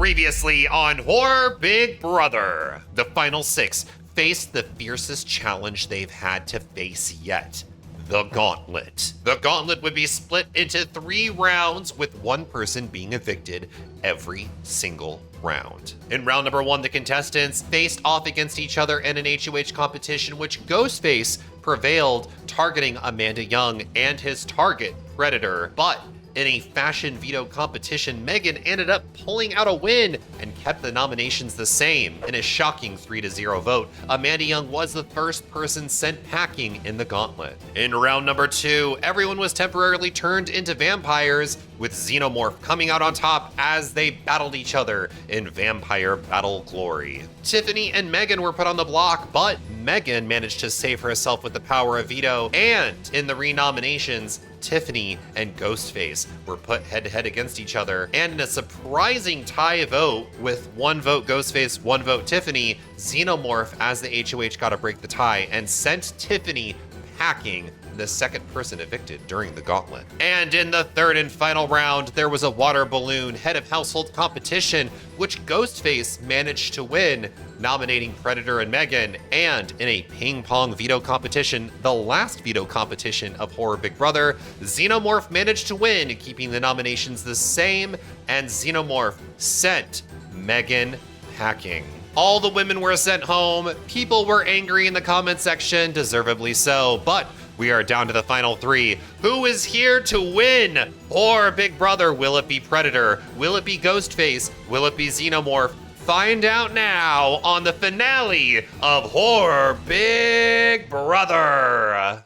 Previously on Horror Big Brother, the final 6 faced the fiercest challenge they've had to face yet. The Gauntlet. The Gauntlet would be split into 3 rounds, with one person being evicted every single round. In round number 1, the contestants faced off against each other in an HOH competition, which Ghostface prevailed, targeting Amanda Young and his target, Predator. But in a fashion veto competition, Megan ended up pulling out a win and kept the nominations the same. In a shocking 3-0 vote, Amanda Young was the first person sent packing in the Gauntlet. In round number 2, everyone was temporarily turned into vampires, with Xenomorph coming out on top as they battled each other in Vampire Battle Glory. Tiffany and Megan were put on the block, but Megan managed to save herself with the power of veto, and in the renominations, Tiffany and Ghostface were put head-to-head against each other, and in a surprising tie vote with 1 vote Ghostface, 1 vote Tiffany, Xenomorph as the HOH got to break the tie and sent Tiffany packing, the second person evicted during the Gauntlet. And in the 3rd and final round, there was a water balloon head of household competition, which Ghostface managed to win, nominating Predator and Megan. And in a ping pong veto competition, the last veto competition of Horror Big Brother, Xenomorph managed to win, keeping the nominations the same, and Xenomorph sent Megan packing. All the women were sent home. People were angry in the comment section, deservedly so, but we are down to the final 3. Who is here to win? Horror Big Brother, will it be Predator? Will it be Ghostface? Will it be Xenomorph? Find out now on the finale of Horror Big Brother.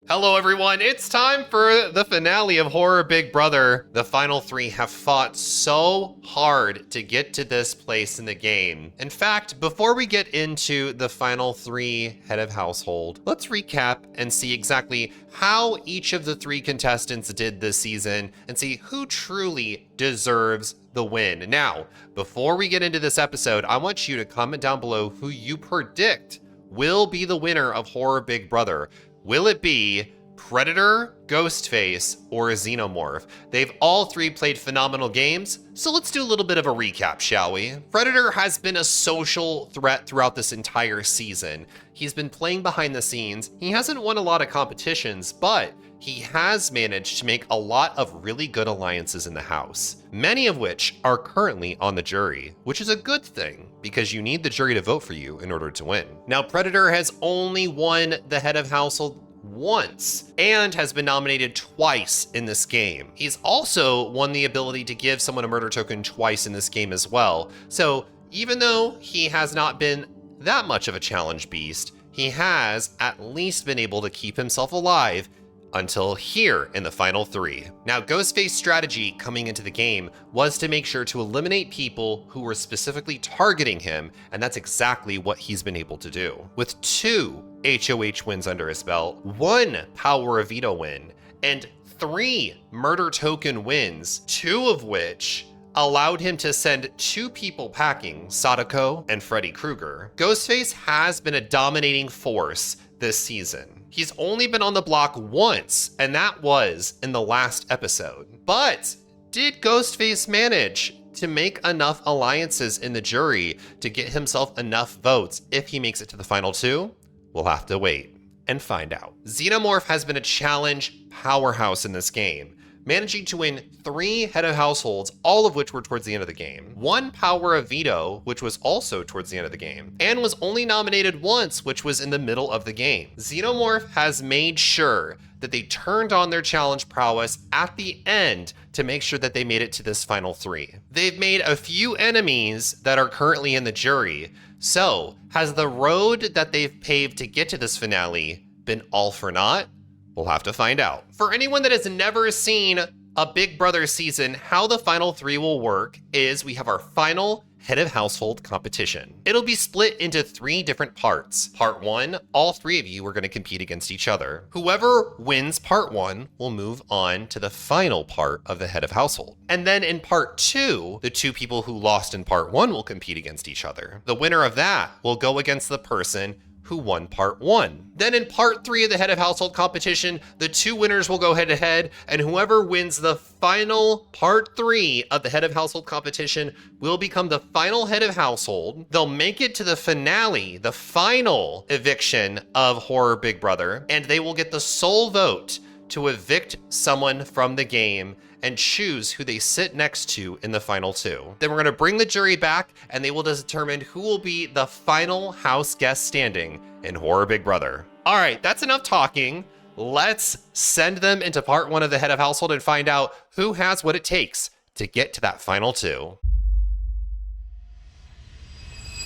Hello everyone, it's time for the finale of Horror Big Brother. The final 3 have fought so hard to get to this place in the game. In fact, before we get into the final 3 head of household, let's recap and see exactly how each of the 3 contestants did this season and see who truly deserves the win. Now, before we get into this episode, I want you to comment down below who you predict will be the winner of Horror Big Brother. Will it be Predator, Ghostface, or Xenomorph? They've all 3 played phenomenal games, so let's do a little bit of a recap, shall we? Predator has been a social threat throughout this entire season. He's been playing behind the scenes. He hasn't won a lot of competitions, but he has managed to make a lot of really good alliances in the house, many of which are currently on the jury, which is a good thing because you need the jury to vote for you in order to win. Now, Predator has only won the head of household once and has been nominated twice in this game. He's also won the ability to give someone a murder token twice in this game as well. So even though he has not been that much of a challenge beast, he has at least been able to keep himself alive until here in the final 3. Now, Ghostface's strategy coming into the game was to make sure to eliminate people who were specifically targeting him, and that's exactly what he's been able to do. With 2 HOH wins under his belt, 1 Power of Veto win, and 3 Murder Token wins, 2 of which allowed him to send 2 people packing, Sadako and Freddy Krueger. Ghostface has been a dominating force this season. He's only been on the block once, and that was in the last episode. But did Ghostface manage to make enough alliances in the jury to get himself enough votes if he makes it to the final 2? We'll have to wait and find out. Xenomorph has been a challenge powerhouse in this game. managing to win 3 head of households, all of which were towards the end of the game. 1 power of veto, which was also towards the end of the game, and was only nominated once, which was in the middle of the game. Xenomorph has made sure that they turned on their challenge prowess at the end to make sure that they made it to this final 3. They've made a few enemies that are currently in the jury. So, has the road that they've paved to get to this finale been all for naught? We'll have to find out. For anyone that has never seen a Big Brother season, how the final 3 will work is we have our final head of household competition. It'll be split into 3 different parts. Part 1, all 3 of you are going to compete against each other. Whoever wins part 1 will move on to the final part of the head of household. And then in part 2, the 2 people who lost in part 1 will compete against each other. The winner of that will go against the person who won part 1. Then in part 3 of the head of household competition, the 2 winners will go head to head, and whoever wins the final part 3 of the head of household competition will become the final head of household. They'll make it to the finale, the final eviction of Horror Big Brother, and they will get the sole vote to evict someone from the game and choose who they sit next to in the final 2. Then we're gonna bring the jury back and they will determine who will be the final house guest standing in Horror Big Brother. All right, that's enough talking. Let's send them into part 1 of the head of household and find out who has what it takes to get to that final 2.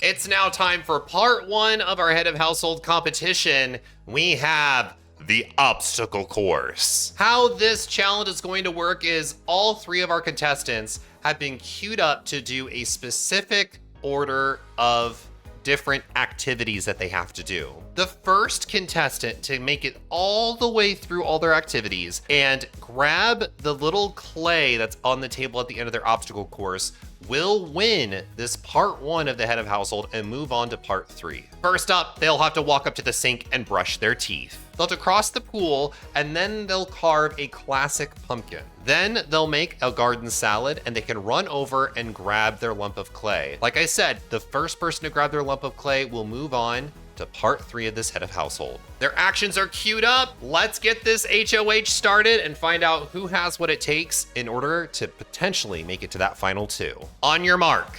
It's now time for part 1 of our head of household competition. We have the obstacle course. How this challenge is going to work is all 3 of our contestants have been queued up to do a specific order of different activities that they have to do. The first contestant to make it all the way through all their activities and grab the little clay that's on the table at the end of their obstacle course will win this part 1 of the head of household and move on to part 3. First up, they'll have to walk up to the sink and brush their teeth. They'll have to cross the pool and then they'll carve a classic pumpkin. Then they'll make a garden salad and they can run over and grab their lump of clay. Like I said, the first person to grab their lump of clay will move on to part 3 of this head of household. Their actions are queued up. Let's get this HOH started and find out who has what it takes in order to potentially make it to that final 2. On your mark,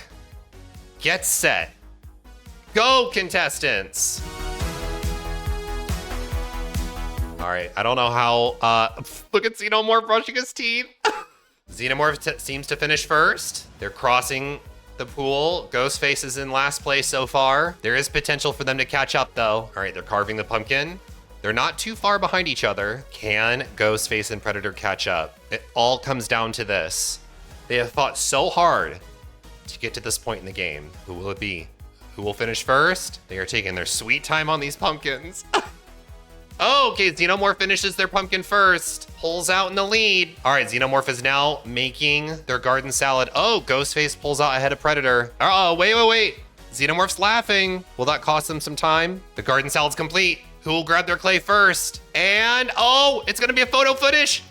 get set, go contestants. All right, I don't know how, look at Xenomorph brushing his teeth. Xenomorph seems to finish first. They're crossing the pool. Ghostface is in last place so far. There is potential for them to catch up though. All right, they're carving the pumpkin. They're not too far behind each other. Can Ghostface and Predator catch up? It all comes down to this. They have fought so hard to get to this point in the game. Who will it be? Who will finish first? They are taking their sweet time on these pumpkins. Oh, okay, Xenomorph finishes their pumpkin first, pulls out in the lead. All right, Xenomorph is now making their garden salad. Oh, Ghostface pulls out ahead of Predator. Oh, wait. Xenomorph's laughing. Will that cost them some time? The garden salad's complete. Who will grab their clay first? And, oh, it's gonna be a photo footage.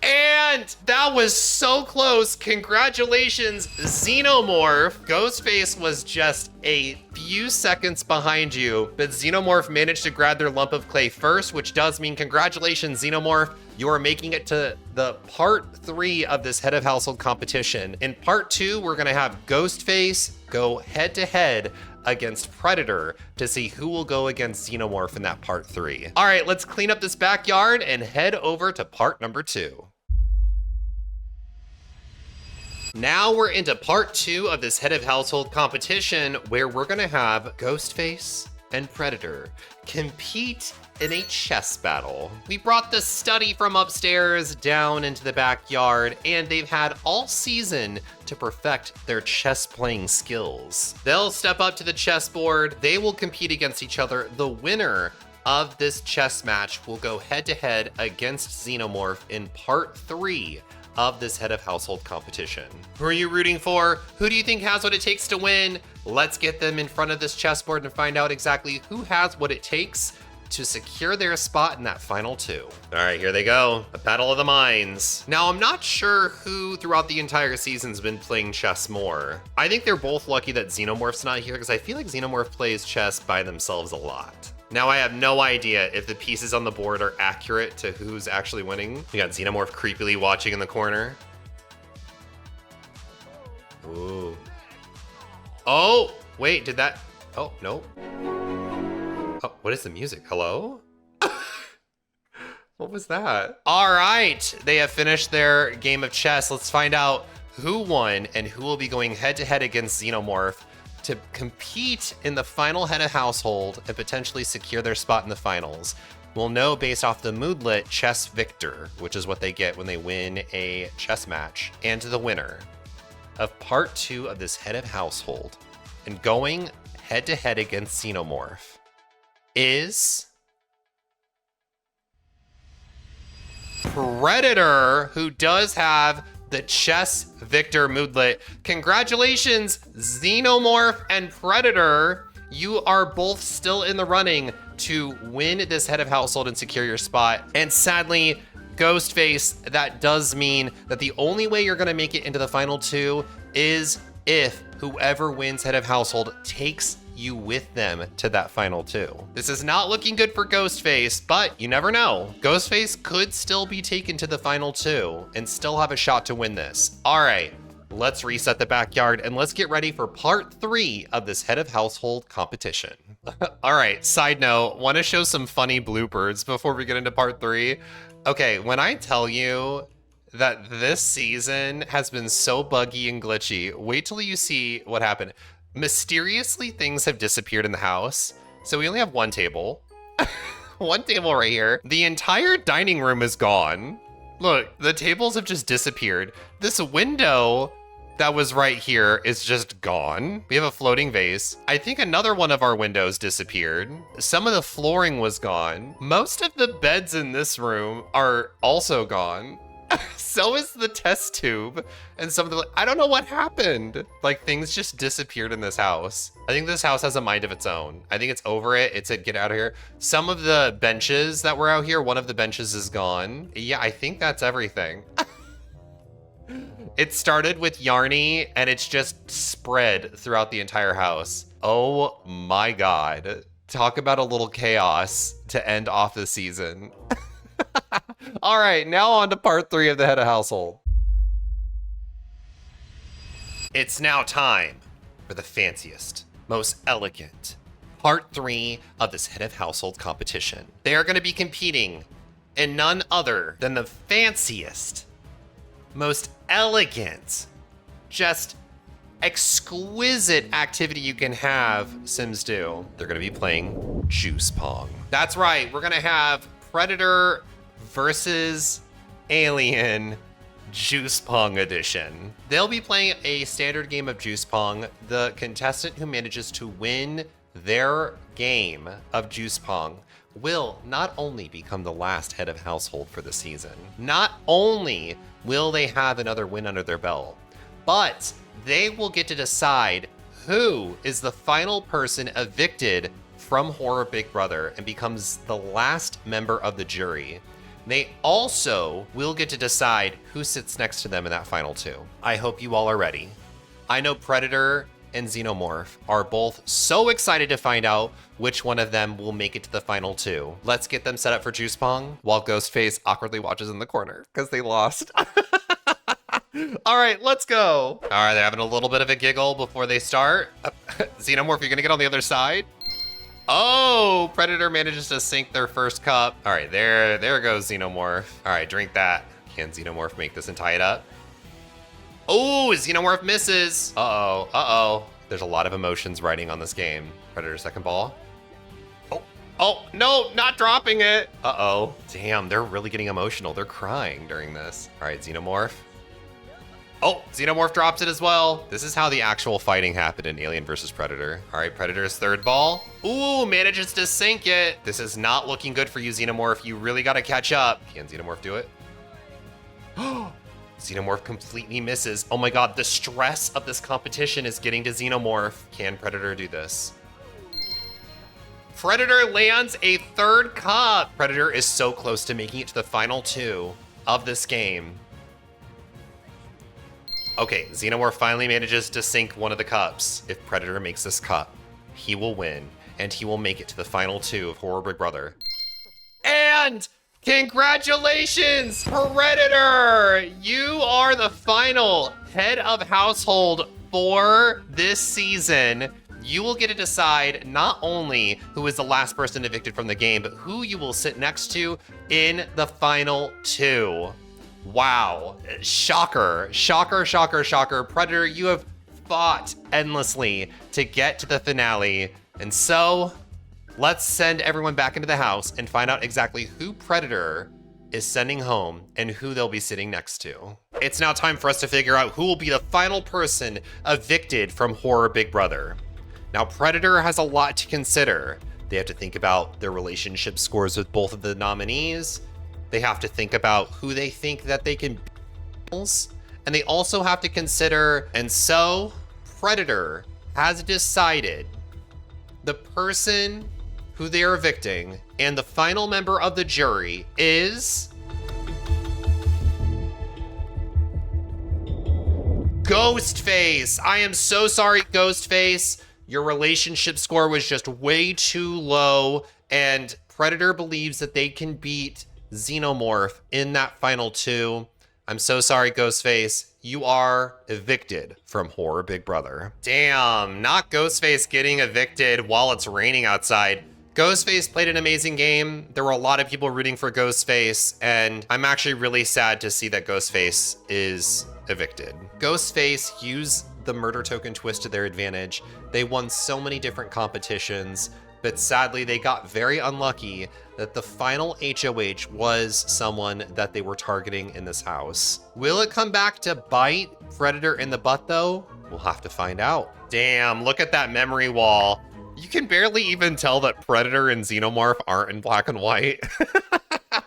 And that was so close. Congratulations, Xenomorph. Ghostface was just a few seconds behind you, but Xenomorph managed to grab their lump of clay first, which does mean congratulations, Xenomorph. You are making it to the part 3 of this head of household competition. In part 2, we're gonna have Ghostface go head to head against Predator to see who will go against Xenomorph in that part 3. All right, let's clean up this backyard and head over to part number 2. Now we're into part 2 of this head of household competition where we're gonna have Ghostface and Predator compete in a chess battle. We brought the study from upstairs down into the backyard and they've had all season to perfect their chess playing skills. They'll step up to the chessboard, they will compete against each other. The winner of this chess match will go head to head against Xenomorph in part 3 of this head of household competition. Who are you rooting for? Who do you think has what it takes to win? Let's get them in front of this chessboard and find out exactly who has what it takes to secure their spot in that final 2. All right, here they go. A battle of the minds. Now, I'm not sure who throughout the entire season's been playing chess more. I think they're both lucky that Xenomorph's not here because I feel like Xenomorph plays chess by themselves a lot. Now I have no idea if the pieces on the board are accurate to who's actually winning. We got Xenomorph creepily watching in the corner. Ooh. Oh, wait, did that? Oh, no. Oh, what is the music? Hello? What was that? All right, they have finished their game of chess. Let's find out who won and who will be going head to head against Xenomorph to compete in the final head of household and potentially secure their spot in the finals. We'll know based off the moodlet chess victor, which is what they get when they win a chess match, and the winner of part 2 of this head of household and going head to head against Xenomorph is Predator, who does have the chess victor moodlet. Congratulations, Xenomorph and Predator. You are both still in the running to win this head of household and secure your spot. And sadly, Ghostface, that does mean that the only way you're gonna make it into the final 2 is if whoever wins head of household takes you with them to that final 2. This is not looking good for Ghostface, but you never know. Ghostface could still be taken to the final 2 and still have a shot to win this. All right, let's reset the backyard and let's get ready for part 3 of this head of household competition. All right, side note, want to show some funny bloopers before we get into part 3. Okay, when I tell you that this season has been so buggy and glitchy, wait till you see what happened. Mysteriously, things have disappeared in the house. So we only have one table. One table right here. The entire dining room is gone. Look, the tables have just disappeared. This window that was right here is just gone. We have a floating vase. I think another one of our windows disappeared. Some of the flooring was gone. Most of the beds in this room are also gone. So is the test tube and some of the, I don't know what happened. Like things just disappeared in this house. I think this house has a mind of its own. I think it's over it. It said, get out of here. Some of the benches that were out here, one of the benches is gone. Yeah, I think that's everything. It started with Yarny and it's just spread throughout the entire house. Oh my God. Talk about a little chaos to end off the season. All right, now on to part 3 of the head of household. It's now time for the fanciest, most elegant part 3 of this head of household competition. They are going to be competing in none other than the fanciest, most elegant, just exquisite activity you can have Sims do. They're going to be playing Juice Pong. That's right, we're going to have Predator versus Alien Juice Pong edition. They'll be playing a standard game of Juice Pong. The contestant who manages to win their game of Juice Pong will not only become the last head of household for the season, not only will they have another win under their belt, but they will get to decide who is the final person evicted from Horror Big Brother and becomes the last member of the jury. They also will get to decide who sits next to them in that final 2. I hope you all are ready. I know Predator and Xenomorph are both so excited to find out which one of them will make it to the final 2. Let's get them set up for Juice Pong while Ghostface awkwardly watches in the corner because they lost. All right, let's go. All right, they're having a little bit of a giggle before they start. Xenomorph, you're gonna get on the other side. Oh, Predator manages to sink their first cup. All right, there goes Xenomorph. All right, drink that. Can Xenomorph make this and tie it up? Oh, Xenomorph misses. Uh-oh. There's a lot of emotions riding on this game. Predator second ball. Oh, no, not dropping it. Uh-oh. Damn, they're really getting emotional. They're crying during this. All right, Xenomorph. Oh, Xenomorph drops it as well. This is how the actual fighting happened in Alien versus Predator. All right, Predator's third ball. Ooh, manages to sink it. This is not looking good for you, Xenomorph. You really got to catch up. Can Xenomorph do it? Xenomorph completely misses. Oh my God, the stress of this competition is getting to Xenomorph. Can Predator do this? Predator lands a third cup. Predator is so close to making it to the final 2 of this game. Okay, Xenomorph finally manages to sink one of the cups. If Predator makes this cup, he will win, and he will make it to the final 2 of Horror Big Brother. And congratulations, Predator! You are the final head of household for this season. You will get to decide not only who is the last person evicted from the game, but who you will sit next to in the final 2. Wow. Shocker. Shocker, shocker, shocker. Predator, you have fought endlessly to get to the finale. And so, let's send everyone back into the house and find out exactly who Predator is sending home and who they'll be sitting next to. It's now time for us to figure out who will be the final person evicted from Horror Big Brother. Now, Predator has a lot to consider. They have to think about their relationship scores with both of the nominees. They have to think about who they think that they can be, and they also have to consider, and so Predator has decided the person who they are evicting and the final member of the jury is Ghostface. I am so sorry, Ghostface. Your relationship score was just way too low, and Predator believes that they can beat Xenomorph in that final 2. I'm so sorry, Ghostface. You are evicted from Horror Big Brother. Damn, not Ghostface getting evicted while it's raining outside. Ghostface played an amazing game. There were a lot of people rooting for Ghostface, and I'm actually really sad to see that Ghostface is evicted. Ghostface used the murder token twist to their advantage. They won so many different competitions, but sadly they got very unlucky that the final HOH was someone that they were targeting in this house. Will it come back to bite Predator in the butt though? We'll have to find out. Damn, look at that memory wall. You can barely even tell that Predator and Xenomorph aren't in black and white.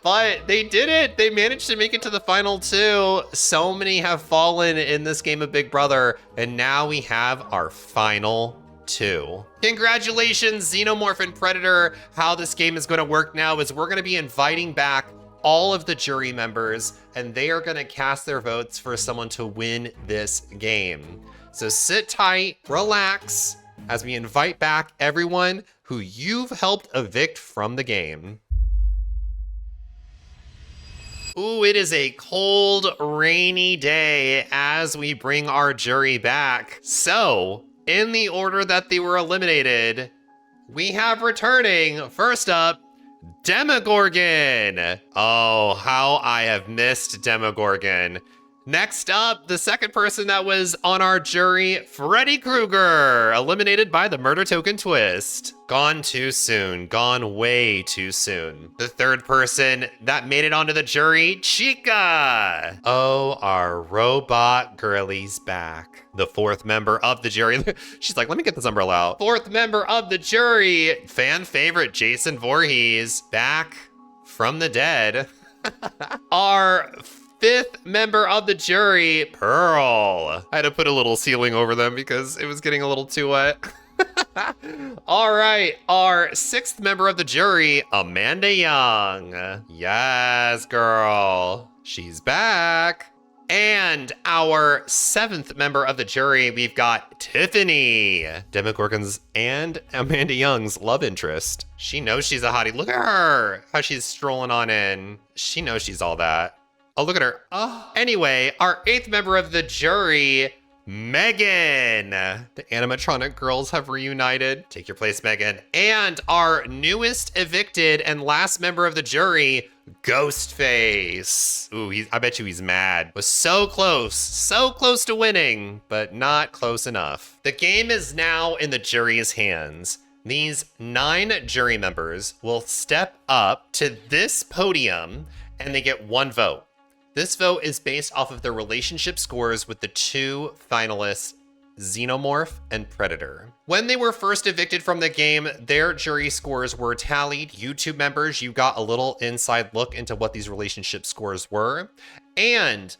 But they did it. They managed to make it to the final 2. So many have fallen in this game of Big Brother, and now we have our final 2. Congratulations, Xenomorph and Predator. How this game is going to work now is we're going to be inviting back all of the jury members, and they are going to cast their votes for someone to win this game. So sit tight, relax, as we invite back everyone who you've helped evict from the game. Ooh, it is a cold, rainy day as we bring our jury back. So, in the order that they were eliminated, we have returning, first up, Demogorgon. Oh, how I have missed Demogorgon. Next up, the second person that was on our jury, Freddy Krueger, eliminated by the murder token twist. Gone too soon, gone way too soon. The third person that made it onto the jury, Chica. Oh, our robot girlie's back. The fourth member of the jury, she's like, let me get this umbrella out. Fourth member of the jury, fan favorite Jason Voorhees, back from the dead. Our fifth member of the jury, Pearl. I had to put a little ceiling over them because it was getting a little too wet. All right, our sixth member of the jury, Amanda Young. Yes, girl, she's back. And our seventh member of the jury, we've got Tiffany, Demogorgon's and Amanda Young's love interest. She knows she's a hottie. Look at her, how she's strolling on in. She knows she's all that. Oh, look at her. Oh. Anyway, our eighth member of the jury, Megan. The animatronic girls have reunited. Take your place, Megan. And our newest evicted and last member of the jury, Ghostface. Ooh, I bet you he's mad. Was so close to winning, but not close enough. The game is now in the jury's hands. These 9 jury members will step up to this podium and they get 1 vote. This vote is based off of their relationship scores with the 2 finalists, Xenomorph and Predator. When they were first evicted from the game, their jury scores were tallied. YouTube members, you got a little inside look into what these relationship scores were. And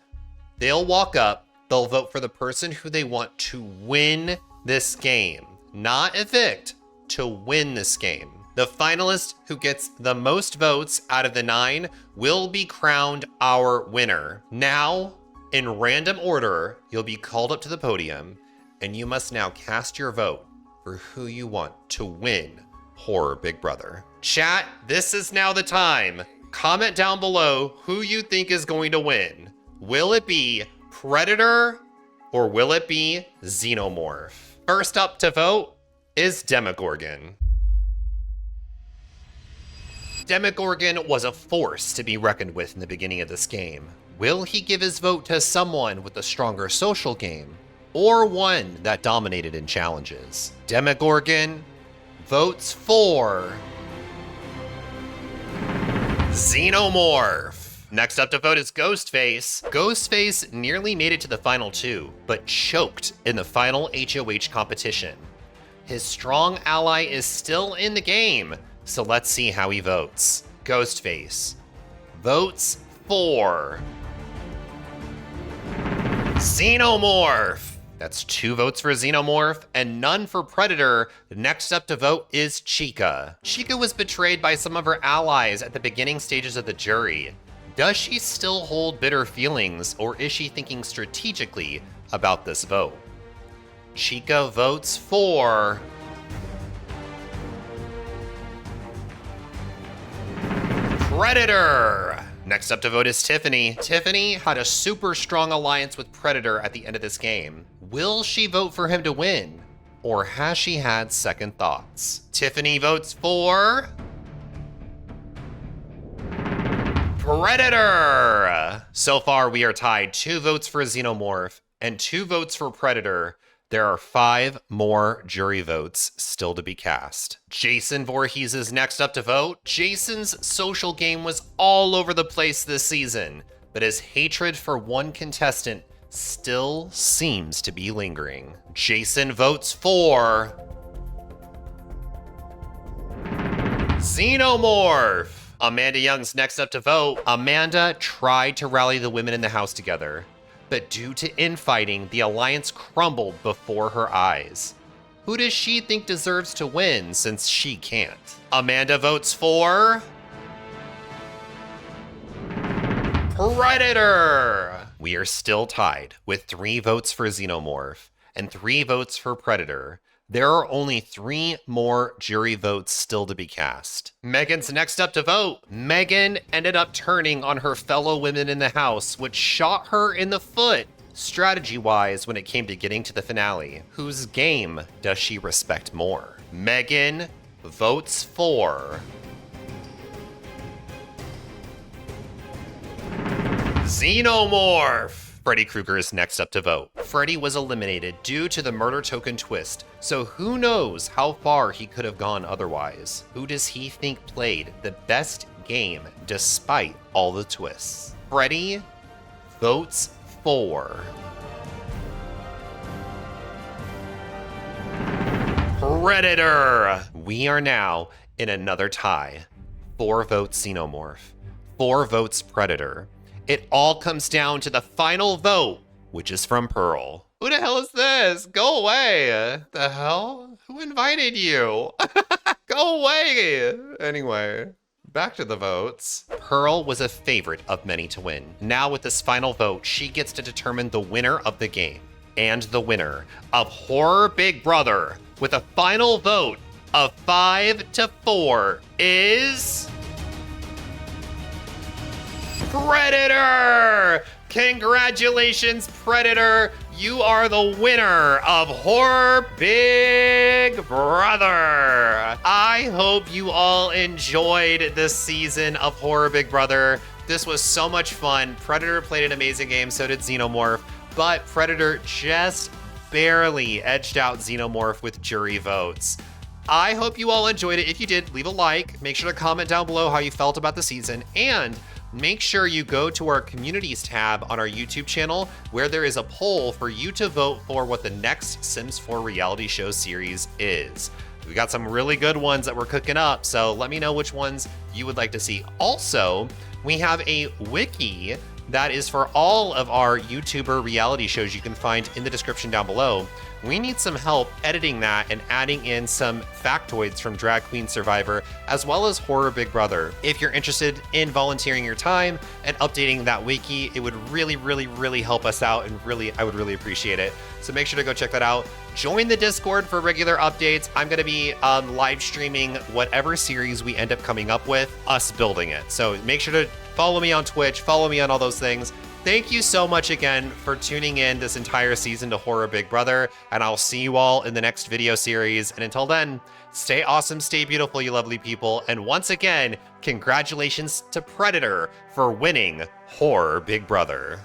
they'll walk up, they'll vote for the person who they want to win this game. Not evict, to win this game. The finalist who gets the most votes out of the 9 will be crowned our winner. Now, in random order, you'll be called up to the podium, and you must now cast your vote for who you want to win Horror Big Brother. Chat, this is now the time. Comment down below who you think is going to win. Will it be Predator or will it be Xenomorph? First up to vote is Demogorgon. Demogorgon was a force to be reckoned with in the beginning of this game. Will he give his vote to someone with a stronger social game, or one that dominated in challenges? Demogorgon votes for Xenomorph. Next up to vote is Ghostface. Ghostface nearly made it to the final two, but choked in the final HOH competition. His strong ally is still in the game, so let's see how he votes. Ghostface votes for Xenomorph. That's 2 votes for Xenomorph and none for Predator. Next up to vote is Chica. Chica was betrayed by some of her allies at the beginning stages of the jury. Does she still hold bitter feelings, or is she thinking strategically about this vote? Chica votes for Predator. Next up to vote is Tiffany. Tiffany had a super strong alliance with Predator at the end of this game. Will she vote for him to win, or has she had second thoughts? Tiffany votes for Predator. So far, we are tied 2 votes for Xenomorph and 2 votes for Predator. There are 5 more jury votes still to be cast. Jason Voorhees is next up to vote. Jason's social game was all over the place this season, but his hatred for one contestant still seems to be lingering. Jason votes for Xenomorph. Amanda Young's next up to vote. Amanda tried to rally the women in the house together, but due to infighting, the alliance crumbled before her eyes. Who does she think deserves to win since she can't? Amanda votes for Predator. We are still tied with 3 votes for Xenomorph and 3 votes for Predator. There are only 3 more jury votes still to be cast. Megan's next up to vote. Megan ended up turning on her fellow women in the house, which shot her in the foot, strategy-wise, when it came to getting to the finale. Whose game does she respect more? Megan votes for Xenomorph. Freddy Krueger is next up to vote. Freddy was eliminated due to the murder token twist, so who knows how far he could have gone otherwise. Who does he think played the best game despite all the twists? Freddy votes for Predator. We are now in another tie. 4 votes Xenomorph, 4 votes Predator. It all comes down to the final vote, which is from Pearl. Who the hell is this? Go away. The hell? Who invited you? Go away. Anyway, back to the votes. Pearl was a favorite of many to win. Now with this final vote, she gets to determine the winner of the game. And the winner of Horror Big Brother with a final vote of 5-4 is Predator! Congratulations, Predator! You are the winner of Horror Big Brother! I hope you all enjoyed this season of Horror Big Brother. This was so much fun. Predator played an amazing game, so did Xenomorph, but Predator just barely edged out Xenomorph with jury votes. I hope you all enjoyed it. If you did, leave a like. Make sure to comment down below how you felt about the season, and make sure you go to our communities tab on our YouTube channel, where there is a poll for you to vote for what the next Sims 4 reality show series is. We got some really good ones that we're cooking up, so let me know which ones you would like to see. Also, we have a wiki that is for all of our YouTuber reality shows you can find in the description down below. we need some help editing that and adding in some factoids from Drag Queen Survivor, as well as Horror Big Brother. If you're interested in volunteering your time and updating that wiki, it would really help us out, and I would really appreciate it. So make sure to go check that out. Join the Discord for regular updates. I'm going to be live streaming whatever series we end up coming up with, us building it. So make sure to follow me on Twitch, follow me on all those things. Thank you so much again for tuning in this entire season to Horror Big Brother, and I'll see you all in the next video series. And until then, stay awesome, stay beautiful, you lovely people. And once again, congratulations to Predator for winning Horror Big Brother.